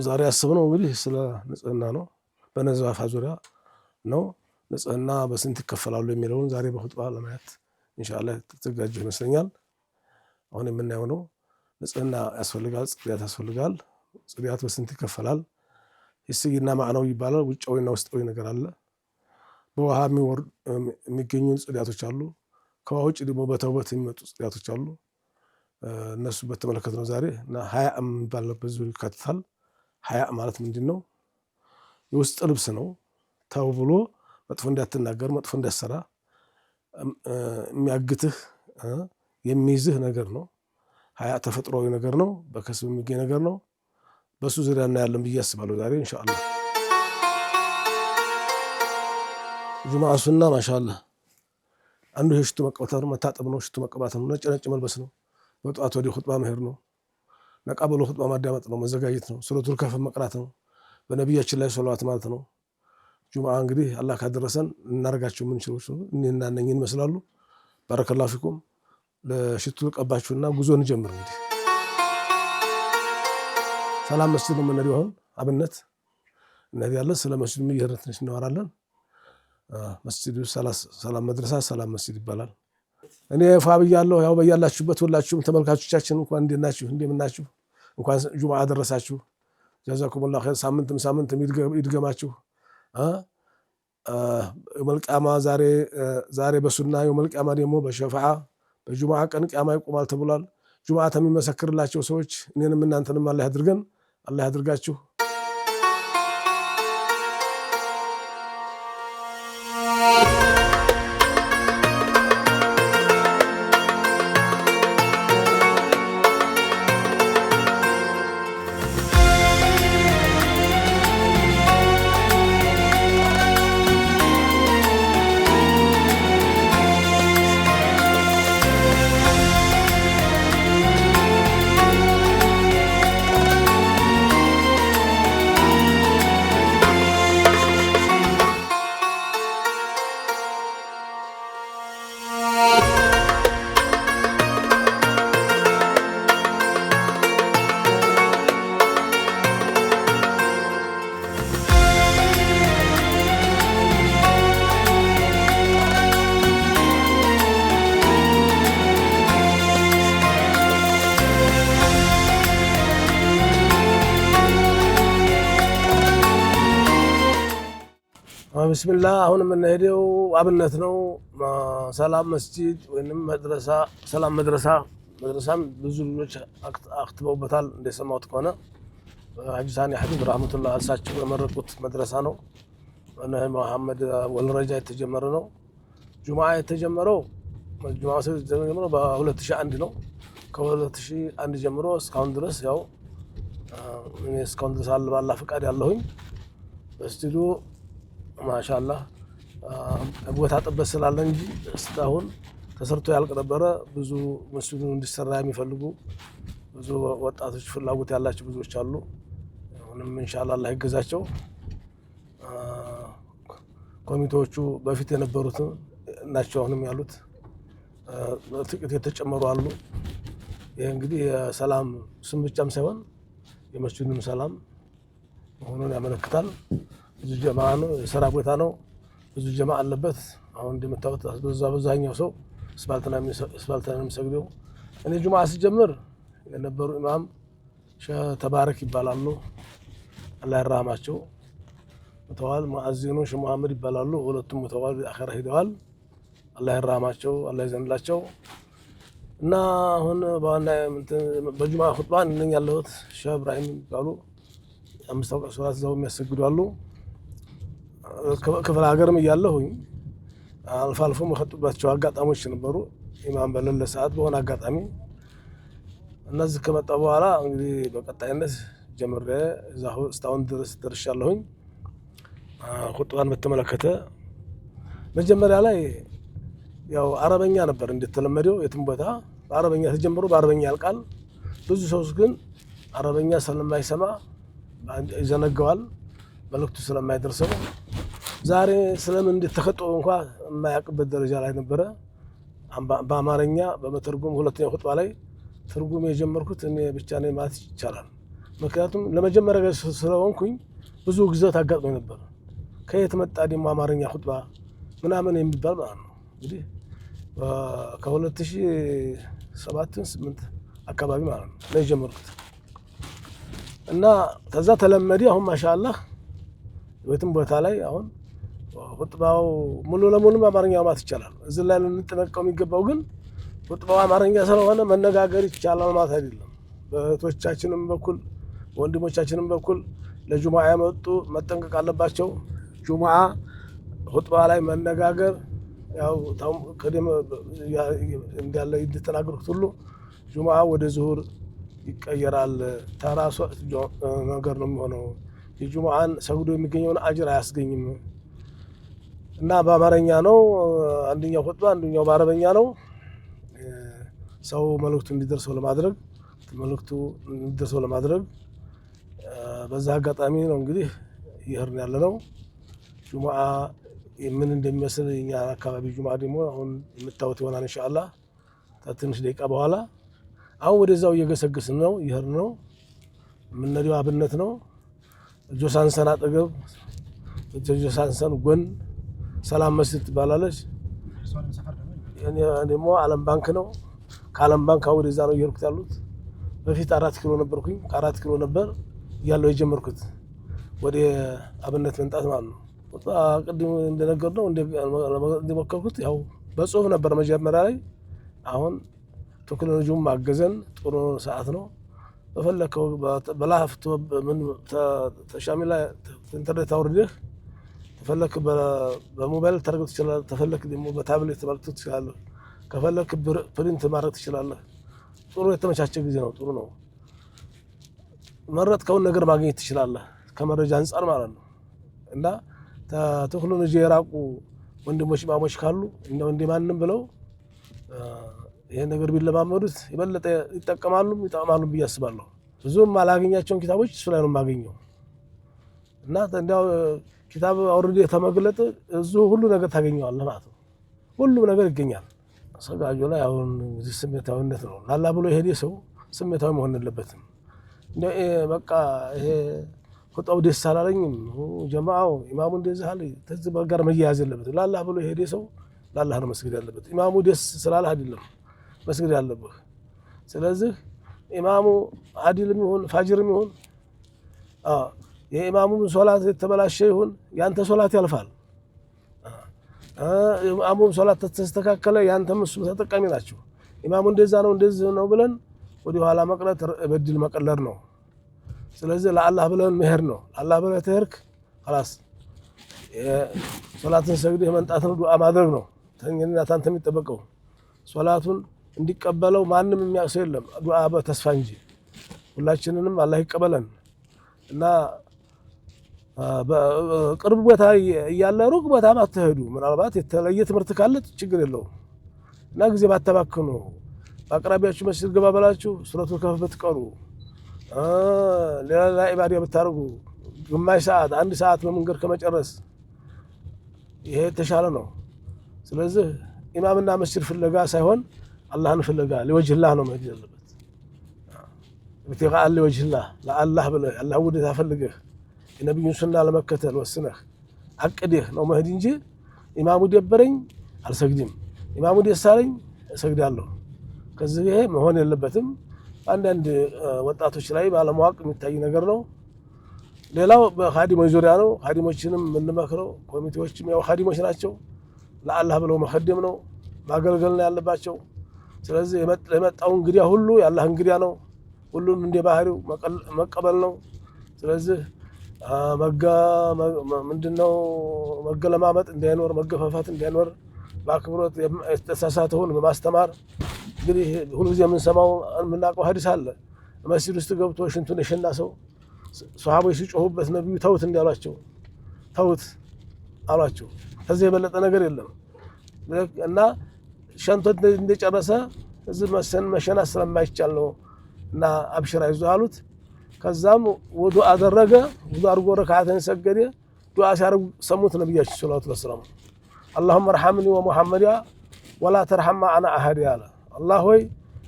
[SPEAKER 1] ዛሬ ያስብነው እንግዲህ ስለ ንጽህና ነው። በነዛፋ ዙሪያ ነው። ንጽህና በስንት ይከፈላሉ የሚለውን ዛሬ በኹጥባ ለማየት ኢንሻአላህ ተዘጋጀሁ ይመስለኛል። አሁን የምናየው ነው። ንጽህና ያስፈልጋል፣ ጽዳት ያስፈልጋል። ጽዳት በስንት ይከፈላል? ሂስይና ማዕናዊ ይባላል። ውጫዊና ውስጣዊ ነገር አለ። በውሃ የሚገኙ ጽዳቶች አሉ። ከውሃ ውጭ ደግሞ በተውበት የሚመጡ ጽዳቶች አሉ። እነሱ በተመለከተ ነው ዛሬ እና ሀያ የሚባል በዙ ይካተታል። ሀያ ማለት ምንድን ነው? የውስጥ ልብስ ነው። ተው ብሎ መጥፎ እንዳትናገር፣ መጥፎ እንዳትሰራ የሚያግትህ የሚይዝህ ነገር ነው። ሀያ ተፈጥሯዊ ነገር ነው። በከስብ የሚገኝ ነገር ነው። በሱ ዙሪያ እናያለን ብዬ አስባለሁ ዛሬ ኢንሻአላህ። ጁምዓ ሱና ማሻአላህ አንዱ ሽቱ መቀባት ነው፣ መታጠብ ነው፣ ሽቱ መቀባት ነው፣ ነጭ መልበስ ነው፣ በጠዋት ወደ ኹጥባ መሄድ ነው፣ ነቃ ብሎ ኹጥባ ማዳመጥ ነው፣ መዘጋጀት ነው፣ ሱረቱል ከህፍ መቅራት ነው፣ በነቢያችን ላይ ሰለዋት ማለት ነው። ጁምዓ እንግዲህ አላህ ካደረሰን እናደርጋቸው የምንችለው እኔና እነኝን ይመስላሉ። ባረከላሁ ፊኩም። ለሽቱ ቀባችሁና ጉዞ እንጀምር። እንግዲህ ሰላም መስጂድ ነው የምንሄደው። አሁን አብነት እንሄዳለን። ስለ መስጂድ እየሄድን ትንሽ እናወራለን። መስጂዱ ሰላም መድረሳ ሰላም መስጂድ ይባላል። እኔ ፋ ብያለሁ። ያው በያላችሁበት ሁላችሁም ተመልካቾቻችን እንኳን እንዴት ናችሁ? እንደምን ናችሁ? እንኳን ጁምዓ አደረሳችሁ። ጀዛኩሙላሁ ኸይር። ሳምንትም ይድገማችሁ። የውመል ቂያማ ዛሬ በሱና የውመል ቂያማ ደግሞ በሸፋዓ በጁምዓ ቀን ቂያማ ይቆማል ተብሏል። ጁምዓ የሚመሰክርላቸው ሰዎች እኔንም እናንተንም አላህ ያድርገን፣ አላህ ያድርጋችሁ። ቢስሚላህ አሁን የምንሄደው አብነት ነው። ሰላም መስጂድ ወይንም መድረሳ ሰላም መድረሳም ብዙ ልጆች አክትበውበታል እንደሰማሁት ከሆነ ሐጂ ሳኒ ሐቢብ ረህመቱላህ እሳቸው የመረቁት መድረሳ ነው። መሐመድ ወልረጃ የተጀመረ ነው። ጁምዓ የተጀመረው በ2001 ነው። ከ2001 ጀምሮ እስካሁን ድረስ ያው እኔ እስካሁን ድረስ ባላ ፈቃድ ያለሁኝ መስጂዱ ማሻአላህ ቦታ ጥበት ስላለ እንጂ እስካሁን ተሰርቶ ያልቅ ነበረ። ብዙ መስጂዱ እንዲሰራ የሚፈልጉ ብዙ ወጣቶች ፍላጎት ያላቸው ብዙዎች አሉ። አሁንም ኢንሻአላህ አላህ ይገዛቸው። ኮሚቴዎቹ በፊት የነበሩት ናቸው አሁንም ያሉት ጥቂት የተጨመሩ አሉ። ይሄ እንግዲህ የሰላም ስም ብቻም ሳይሆን የመስጂዱም ሰላም መሆኑን ያመለክታል። ብዙ ጀማ ነው፣ የሥራ ቦታ ነው፣ ብዙ ጀማ አለበት። አሁን እንደምታዩት በዛኛው ሰው እስፋልት ነው የሚሰግደው። እኔ ጁምዓ ሲጀምር የነበሩ ኢማም ሼህ ተባረክ ይባላሉ፣ አላህ ይርሐማቸው። ሙተዋል። ሙአዚኑ ሼህ መሐመድ ይባላሉ፣ ሁለቱም ሙተዋል፣ አኺራ ሄደዋል። አላህ ይርሐማቸው፣ አላህ ይዘንላቸው። እና አሁን በጁምዓ ኹጥባ እነኝ ያለሁት ሼህ ኢብራሂም ይባሉ አምስት ወቅት ሶላት እዛው የሚያሰግዱ አሉ። ክፍለ ሀገርም እያለሁኝ አልፎ አልፎ የኸጥባቸው አጋጣሚዎች ነበሩ። ኢማም በሌለ ሰዓት በሆነ አጋጣሚ እነዚህ ከመጣ በኋላ እንግዲህ በቀጣይነት ጀምሬ እዛው እስካሁን ድረስ ደርሻለሁኝ። ኹጥባን በተመለከተ መጀመሪያ ላይ ያው አረበኛ ነበር እንደተለመደው የትም ቦታ በአረበኛ ተጀምሮ በአረበኛ ያልቃል። ብዙ ሰው ግን አረበኛ ስለማይሰማ ይዘነጋዋል፣ መልእክቱ ስለማይደርሰው ዛሬ ስለምን እንደተከጠው እንኳን የማያውቅበት ደረጃ ላይ ነበረ። በአማርኛ በመተርጎም ሁለተኛው ኹጥባ ላይ ትርጉም የጀመርኩት እኔ ብቻ ነኝ ማለት ይቻላል። ምክንያቱም ለመጀመሪያ ጊዜ ስለሆንኩኝ ብዙ ግዘት አጋጥሞኝ ነበር። ከየት መጣ ደግሞ አማርኛ ኹጥባ ምናምን የሚባል ማለት ነው። እንግዲህ ከ2007-8 አካባቢ ማለት ነው የጀመርኩት እና ከዛ ተለመደ። አሁን ማሻአላህ የትም ቦታ ላይ አሁን ኹጥባው ሙሉ ለሙሉ አማርኛ ማለት ይቻላል። እዚህ ላይ ልንጠነቀቀው የሚገባው ግን ኹጥባው አማርኛ ስለሆነ መነጋገር ይቻላል ማለት አይደለም። በእህቶቻችንም በኩል በወንድሞቻችንም በኩል ለጁምዓ ያመጡ መጠንቀቅ አለባቸው። ጁምዓ ኹጥባ ላይ መነጋገር ያው ቀደም እንዳለ እንደተናገርኩት ሁሉ ጁምዓ ወደ ዙሁር ይቀየራል። ተራሱ ነገር ነው የሚሆነው። የጁምዓን ሰግዶ የሚገኘውን አጅር አያስገኝም እና በአማርኛ ነው አንደኛው ኹጥባ፣ አንደኛው በአረበኛ ነው። ሰው መልእክቱ እንዲደርሰው ለማድረግ በዛ አጋጣሚ ነው እንግዲህ እየሄድን ያለ ነው። ጁምዓ ምን እንደሚመስል የኛ አካባቢ ጁምዓ ደግሞ አሁን የምታዩት ይሆናል ኢንሻአላህ ከትንሽ ደቂቃ በኋላ። አሁን ወደዛው እየገሰገስን ነው፣ እየሄድን ነው። የምንሄደው አብነት ነው። ጆሳንሰን አጠገብ ጆሳንሰን ጎን ሰላም መስጂድ ትባላለች። ደግሞ ዓለም ባንክ ነው። ከዓለም ባንክ ወደዛ ነው እየሄድኩት ያሉት። በፊት 4 ኪሎ ነበርኩኝ። ከ4 ኪሎ ነበር እያለሁ የጀመርኩት ወደ አብነት መምጣት ማለት ነው። ቅድም እንደነገርነው እንደሞከርኩት ያው በጽሁፍ ነበር መጀመሪያ ላይ። አሁን ቴክኖሎጂውን ማገዘን ጥሩ ሰዓት ነው። በፈለከው በላፕቶፕ ተሻሚ ላይ ኢንተርኔት አውርደህ ተፈለክ በሞባይል ታርገው ትችላለህ። ተፈለክ ደግሞ በታብሌት ማድረግ ትችላለህ። ከፈለክ ፕሪንት ማድረግ ትችላለህ። ጥሩ የተመቻቸ ጊዜ ነው። ጥሩ ነው። መረጥከውን ነገር ማግኘት ትችላለህ ከመረጃ አንፃር ማለት ነው። እና ቴክኖሎጂ የራቁ ወንድሞች ማሞች ካሉ እንደማንም ብለው ይሄን ነገር ቢለማመዱት የበለጠ ይጠቀማሉ ይጣማሉ ብዬ አስባለሁ። ብዙም አላገኛቸውን ኪታቦች እሱ ላይ ነው የማገኘው። እና እንደው ኪታብ አውርዴ ተመግለጥ እዚሁ ሁሉ ነገር ታገኘዋለህ ማለት ነው። ሁሉም ነገር ይገኛል። ሰጋጆ ላይ አሁን ስሜታዊነት ነው። ላላ ብሎ የሄደ ሰው ስሜታዊ መሆን የለበትም። እንደው በቃ ይሄ ኹጥባው ደስ አላለኝም ጀማዓው ኢማሙ እንደዚህ አለ ተዚህ ጋር መያያዝ የለበትም። ላላ ብሎ የሄደ ሰው ላላህ ነው መስጊድ ያለበት። ኢማሙ ደስ ስላላህ አይደለም መስጊድ ያለበት። ስለዚህ ኢማሙ አዲልም ይሁን ፋጅርም ይሁን የኢማሙ ሶላት የተበላሸ ይሁን ያንተ ሶላት ያልፋል። ኢማሙም ሶላት ተስተካከለ ያንተም እሱም ተጠቃሚ ናቸው። ኢማሙ እንደዛ ነው እንደዚህ ነው ብለን ወደ ኋላ መቅረት በድል መቀለር ነው። ስለዚህ ለአላህ ብለን መሄድ ነው። ለአላህ ብለህ ተሄድክ خلاص ሶላትን ሰግደህ መንጣት ነው፣ ዱዓ ማድረግ ነው። ተኝና ታንተ የሚጠበቀው ሶላቱን እንዲቀበለው ማንም የሚያውሰው የለም ዱዓ በተስፋ እንጂ። ሁላችንንም አላህ ይቀበለን እና ቅርብ ቦታ እያለ ሩቅ ቦታ አትሄዱ። ምናልባት የተለየ ትምህርት ካለ ችግር የለውም እና ጊዜ ባተባክኑ በአቅራቢያችሁ መስጊድ ገባ ብላችሁ ሱረቱል ከህፍ ብትቀሩ ሌላ ኢባዳ ብታደርጉ ግማሽ ሰዓት አንድ ሰዓት በመንገድ ከመጨረስ ይሄ የተሻለ ነው። ስለዚህ ኢማምና መስጊድ ፍለጋ ሳይሆን አላህን ፍለጋ ለወጅላህ ነው መሄድ ያለበት። ኢብቲጋእ ለወጅላህ ለአላህ ብለህ አላህ ውዴታ ፈልገህ የነብዩን ሱና ለመከተል ወስነህ አቅደህ ነው መሄድ እንጂ ኢማሙ ደበረኝ አልሰግድም፣ ኢማሙ ደስ አለኝ እሰግዳለሁ ከዚህ ይሄ መሆን የለበትም። አንዳንድ ወጣቶች ላይ ባለማወቅ የሚታይ ነገር ነው። ሌላው በኻዲሞች ዙሪያ ነው። ኻዲሞችንም የምንመክረው ኮሚቴዎችም ያው ኻዲሞች ናቸው። ለአላህ ብለው መኸደም ነው ማገልገል ነው ያለባቸው። ስለዚህ የመጣው እንግዲያ ሁሉ የአላህ እንግዲያ ነው። ሁሉም እንደ ባህሪው መቀበል ነው። ስለዚህ ምንድነው መገለማመጥ እንዳይኖር መገፋፋት እንዳይኖር በአክብሮት የተሳሳተውን በማስተማር እንግዲህ ሁልጊዜ የምንሰማው የምናውቀው ሐዲስ አለ። መስጂድ ውስጥ ገብቶ ሽንቱን የሸና ሰው ሷሃቦች ሲጮሁበት ነብዩ ተውት እንዳሏቸው ተውት አሏቸው። ከዚህ የበለጠ ነገር የለም እና ሸንቶት እንደጨረሰ እዚህ መሸና ስለማይቻል ነው እና አብሽራ ይዘው አሉት። ከዛም ውዱእ አደረገ። ውዱእ አድርጎ ረካዓተን ሰገደ። ዱዓ ሲያደርግ ሰሙት ነብያችን ሰለላሁ ዐለይሂ ወሰለም اللهم ارحمني ومحمد ولا ترحم معنا احد ያለ አላህ ሆይ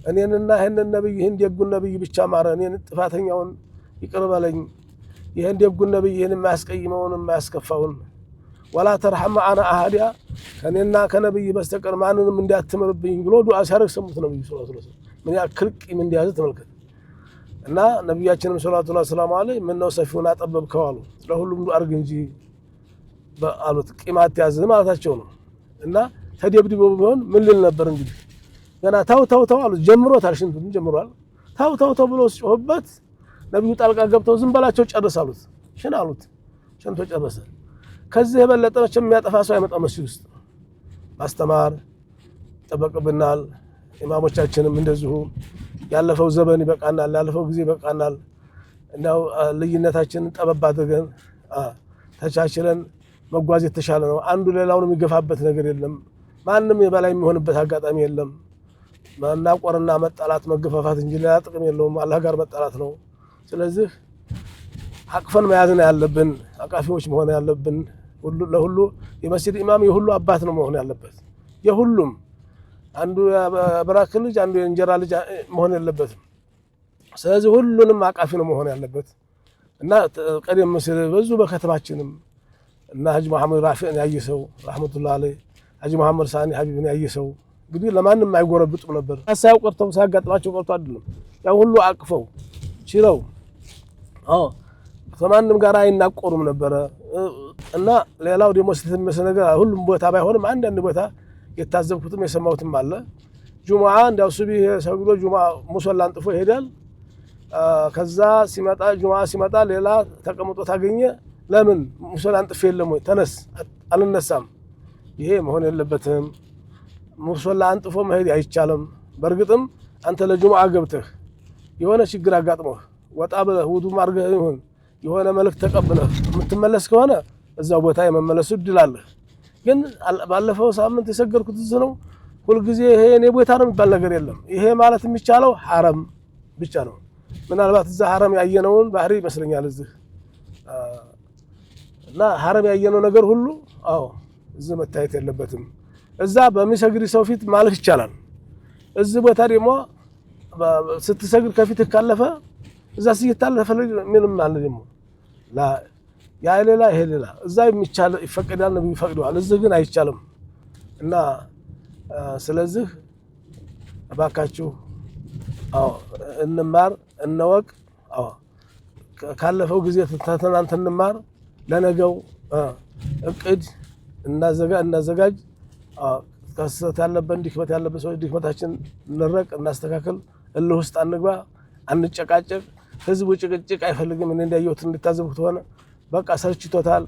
[SPEAKER 1] እኔንና ይሄንን ነብይ ይሄን ደጉን ነብይ ብቻ ማረ፣ እኔን ጥፋተኛውን ይቅር በለኝ፣ ይሄን ደጉን ነብይ ይሄን የማያስቀይመውን የማያስከፋውን ولا ترحم معنا احد ከኔና ከነብይ በስተቀር ማንንም እንዳትምርብኝ ብሎ ዱዓ ሲያደርግ ሰሙት ነብዩ ሰለላሁ ዐለይሂ ወሰለም። ምን ያክል ቂም እንደያዘ ተመልከት። እና ነብያችንም ሰለላሁ ዐለይሂ ወሰለም ምን ነው ሰፊውን አጠበብከው አሉ። ለሁሉም ዱዓ አድርግ እንጂ በአሉት ቂማት ያዘ ማለታቸው ነው። እና ተደብድቦ ቢሆን ምን ልል ነበር እንግዲህ ገና ታው ታው ታው አሉ። ጀምሮታል፣ ሽንቱን ጀምሯል። ታው ታው ታው ብሎ ሲጮህበት ነብዩ ጣልቃ ገብተው ዝም በላቸው ጨርስ አሉት። ሽን አሉት። ሽንቶ ጨረሰ። ከዚህ የበለጠ መቼም የሚያጠፋ ሰው አይመጣም። መስጂድ ውስጥ ማስተማር ይጠበቅብናል። ኢማሞቻችንም እንደዚሁ ያለፈው ዘመን ይበቃናል፣ ያለፈው ጊዜ ይበቃናል። እንደው ልዩነታችንን ጠበብ አድርገን ተቻችለን መጓዝ የተሻለ ነው። አንዱ ሌላውን የሚገፋበት ነገር የለም። ማንም የበላይ የሚሆንበት አጋጣሚ የለም። መናቆርና መጣላት መገፋፋት እንጂ ሌላ ጥቅም የለውም። አላህ ጋር መጣላት ነው። ስለዚህ አቅፈን መያዝ ነው ያለብን፣ አቃፊዎች መሆን ያለብን። ለሁሉ የመስጂድ ኢማም የሁሉ አባት ነው መሆን ያለበት። የሁሉም አንዱ የብራክ ልጅ አንዱ የእንጀራ ልጅ መሆን የለበትም። ስለዚህ ሁሉንም አቃፊ ነው መሆን ያለበት እና ቀደም ሲል በዙ በከተማችንም እና ሀጂ መሐመድ ራፊዕን ያየሰው ረህመቱላህ አለይህ ሀጂ መሐመድ ሳኒ ሀቢብን ያየሰው እንግዲህ ለማንም አይጎረብጡም ነበር። ሳያው ቀርተው ሳያጋጥማቸው ቀርቶ አይደለም ያው ሁሉ አቅፈው ችለው ከማንም ጋር አይናቆሩም ነበር። እና ሌላው ደግሞ ስትመሰ ነገር ሁሉም ቦታ ባይሆንም አንዳንድ ቦታ የታዘብኩትም የሰማሁትም አለ። ጁሙዓ እንዳው ሱብሂ ሰግዶ ጁሙዓ ሙሰላ አንጥፎ ይሄዳል። ከዛ ሲመጣ ጁሙዓ ሲመጣ ሌላ ተቀምጦ ታገኘ። ለምን ሙሰላ አንጥፎ የለም ወይ ተነስ አልነሳም። ይሄ መሆን የለበትም። ሙሰላ አንጥፎ መሄድ አይቻልም። በርግጥም አንተ ለጁሙዓ ገብተህ የሆነ ችግር አጋጥሞህ ወጣ ብለህ ውዱእ ማድረግ ይሁን የሆነ መልእክት ተቀብለህ የምትመለስ ከሆነ እዛው ቦታ የመመለሱ እድል አለ። ግን ባለፈው ሳምንት የሰገርኩት እዚህ ነው። ሁልጊዜ ይሄ የኔ ቦታ ነው የሚባል ነገር የለም። ይሄ ማለት የሚቻለው ሐረም ብቻ ነው። ምናልባት እዛ ሐረም ያየነውን ባህሪ ይመስለኛል እዚህ እና ሐረም ያየነው ነገር ሁሉ እዚህ መታየት የለበትም። እዛ በሚሰግድ ሰው ፊት ማለፍ ይቻላል። እዚህ ቦታ ደግሞ ስትሰግድ ከፊት ካለፈ እዛ ሲታለፈ ምንም አለ ደግሞ ላ ያ ሌላ ይሄ ሌላ እዛ የሚቻል ይፈቀዳል፣ ነብዩ ይፈቅደዋል። እዚህ ግን አይቻልም። እና ስለዚህ እባካችሁ እንማር እንወቅ። ካለፈው ጊዜ ተተናንተ እንማር፣ ለነገው እቅድ እናዘጋጅ ከሰት ያለበት ድክመት ያለበት ሰዎች ድክመታችን እንረቅ እናስተካክል እልህ ውስጥ አንግባ አንጨቃጨቅ ህዝቡ ጭቅጭቅ አይፈልግም እኔ እንዳየሁት እንድታዘብኩት ሆነ በቃ ሰርችቶታል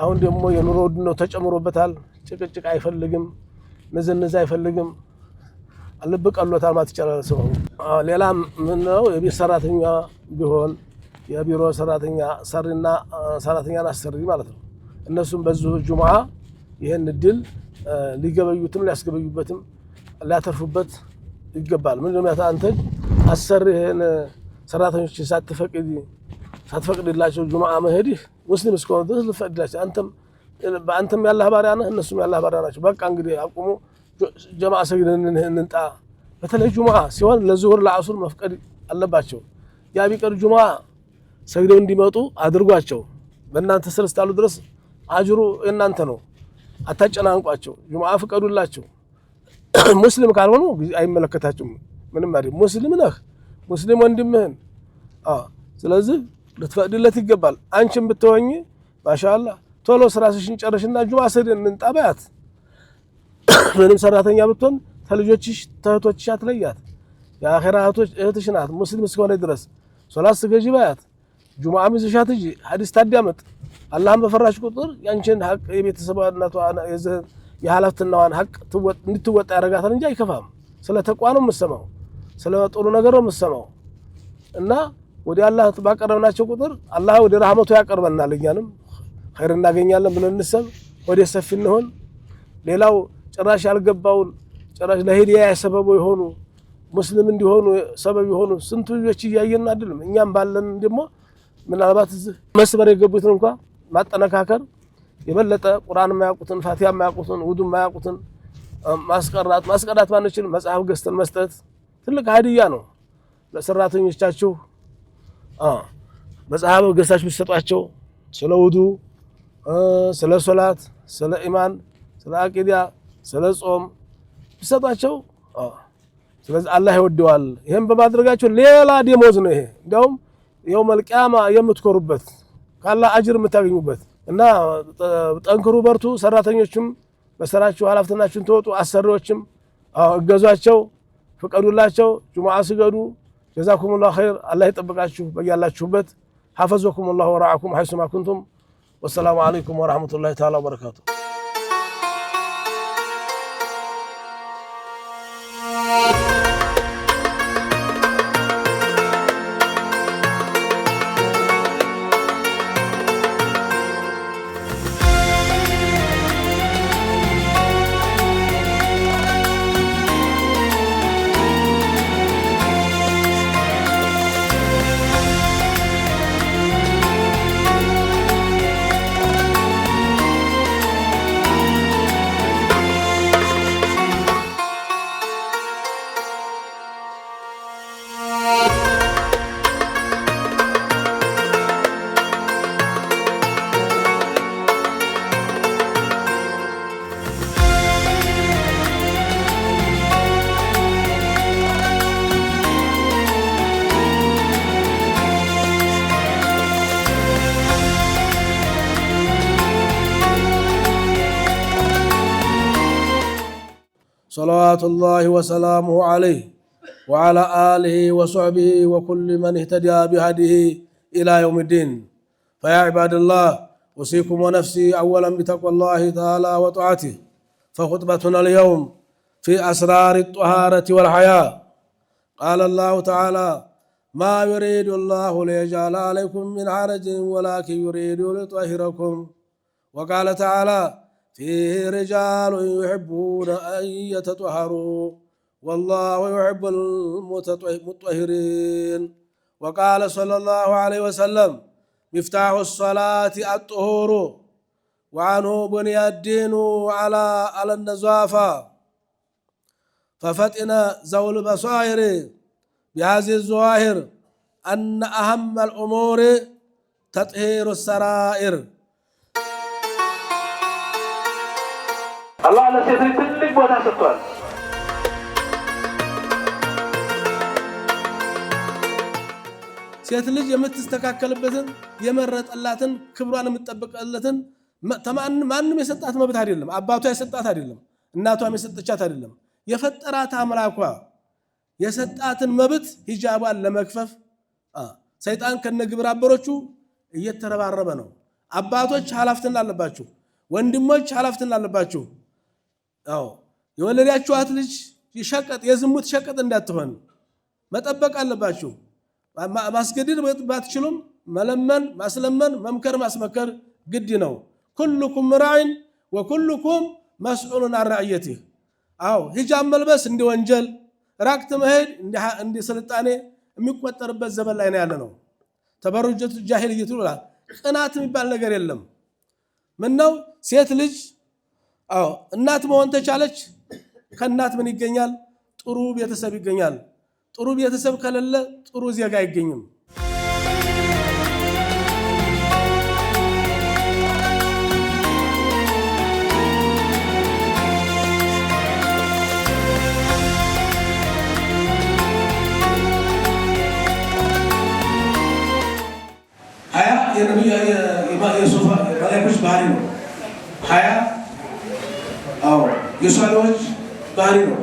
[SPEAKER 1] አሁን ደግሞ የኑሮ ውድነቱ ተጨምሮበታል ጭቅጭቅ አይፈልግም ንዝንዝ አይፈልግም አልብ ቀሎታል ማለት ይችላል ሰው ሌላ ምን ነው የቤት ሰራተኛ ቢሆን የቢሮ ሰራተኛ ሰሪና ሰራተኛና አሰሪ ማለት ነው እነሱም በዚሁ ጁምዓ ይሄን ድል ሊገበዩትም ሊያስገበዩበትም ሊያተርፉበት ይገባል ምንድነው አንተ አሰሪህን ሰራተኞች ሳትፈቅድላቸው ጁምዓ መሄድህ ሙስሊም እስከሆነ ድረስ ልፈቅድላቸው አንተም ያላህ ባሪያ ነህ እነሱም ያላህ ባሪያ ናቸው በቃ እንግዲህ አቁሙ ጀማዓ ሰግደን እንንጣ በተለይ ጁምዓ ሲሆን ለዙሁር ለአሱር መፍቀድ አለባቸው ያ ቢቀር ጁምዓ ሰግደው እንዲመጡ አድርጓቸው በእናንተ ስር እስካሉ ድረስ አጅሩ እናንተ ነው አታጨናንቋቸው ጁምዓ ፍቀዱላቸው ሙስሊም ካልሆኑ አይመለከታቸውም ምንም አይደል ሙስሊም ነህ ሙስሊም ወንድምህን ስለዚህ ልትፈቅድለት ይገባል አንቺም ብትሆኚ ማሻአላህ ቶሎ ስራሽን ጨርሽና ጁምዓ ሰግደን እንጣባያት ምንም ሰራተኛ ብትሆን ተልጆችሽ ተህቶችሽ አትለያት የአኺራ እህትሽ ናት ሙስሊም እስከሆነ ድረስ ሶላት ስገጂ ባያት ጁምዓ ይዘሻት እንጂ ሐዲስ ታዳምጥ አላህን በፈራሽ ቁጥር ያንቺን ሐቅ የቤተሰብነቷን የሐላፍትናዋን ሐቅ እንድትወጣ ያረጋታል እንጂ አይከፋም ስለ ተቋም ነው የምትሰማው ስለ ጥሩ ነገር ነው የምትሰማው እና ወዲ አላህ ባቀረብናቸው ቁጥር አላህ ወዲ ረህመቱ ያቀርበናል እኛንም ኸይር እናገኛለን ብለን እንሰብ ወዲ ሰፊ እንሆን ሌላው ጭራሽ ያልገባውን ጭራሽ ለሂዳያ ሰበብ ይሆኑ ሙስሊም እንዲሆኑ ሰበብ ይሆኑ ስንቱ ልጆች እያየን አይደለም እኛም ባለን ደግሞ ምናልባት መስበር የገቡትን እንኳን ማጠነካከር የበለጠ ቁርአን ማያውቁትን ፋቲሃ ማያውቁትን ውዱ ማያውቁትን ማስቀራት ባንችል መጽሐፍ ገዝተን መስጠት ትልቅ ሀዲያ ነው ለሰራተኞቻችሁ መጽሐፍ ገዝታችሁ ቢሰጧቸው ስለ ውዱ ስለ ሶላት ስለ ኢማን ስለ አቂዳ ስለ ጾም ቢሰጧቸው ስለዚህ አላህ ይወደዋል ይሄን በማድረጋቸው ሌላ ደሞዝ ነው ይሄ እንደውም የውመል ቂያማ የምትኮሩበት ካላ አጅር የምታገኙበት እና ጠንክሩ በርቱ ሰራተኞችም በስራችሁ ሐላፍትናችሁን ተወጡ አሰሪዎችም እገዟቸው ፍቀዱላቸው ጁምዓ ስገዱ ጀዛኩሙላሁ ኸይር አላህ ይጠብቃችሁ በያላችሁበት ሐፈዘኩሙላሁ ወራአኩም ሐይሱማ ኩንቱም ወሰላሙ አለይኩም ወራህመቱላሂ ተዓላ ወበረካቱ صلوات الله وسلامه عليه وعلى آله وصحبه وكل من اهتدى بهديه إلى يوم الدين فيا عباد الله أوصيكم ونفسي أولا بتقوى الله تعالى وطاعته فخطبتنا اليوم في أسرار الطهارة والحياة قال الله تعالى ما يريد الله ليجعل عليكم من حرج ولكن يريد ليطهركم وقال تعالى فيه رجال يحبون أن يتطهروا والله يحب المطهرين وقال صلى الله عليه وسلم مفتاح الصلاة الطهور وعنه بني الدين على النظافة ففتن ذوي البصائر بهذه الظواهر أن أهم الأمور تطهير السرائر الله على سيدي تلك بودا ستوال ሴት ልጅ የምትስተካከልበትን የመረጠላትን ክብሯን የምትጠብቅለትን ማንም የሰጣት መብት አይደለም። አባቷ የሰጣት አይደለም። እናቷም የሰጠቻት አይደለም። የፈጠራት አምላኳ የሰጣትን መብት ሂጃቧን ለመክፈፍ ሰይጣን ከነግብረ አበሮቹ እየተረባረበ ነው። አባቶች ኃላፊነት አለባችሁ። ወንድሞች ኃላፊነት አለባችሁ። የወለዳችኋት ልጅ ሸቀጥ የዝሙት ሸቀጥ እንዳትሆን መጠበቅ አለባችሁ። ማስገደድ ባትችሉም መለመን፣ ማስለመን፣ መምከር፣ ማስመከር ግድ ነው። ኩልኩም ራዕን ወኩልኩም መስዑሉን አን ረዕየቲህ። ሂጃብ መልበስ እንደ ወንጀል፣ ራቅት መሄድ እንደ ስልጣኔ የሚቆጠርበት ዘመን ላይ ነው ያለ ነው። ተበሩጀቱ ጃሂልየቱ ይላል። ቅናት የሚባል ነገር የለም። ምነው ሴት ልጅ እናት መሆን ተቻለች? ከእናት ምን ይገኛል? ጥሩ ቤተሰብ ይገኛል። ጥሩ ቤተሰብ ከሌለ ጥሩ ዜጋ አይገኝም። የመላእክቶች ባህሪ ነው። ሀያ የሷሊሆች ባህሪ ነው።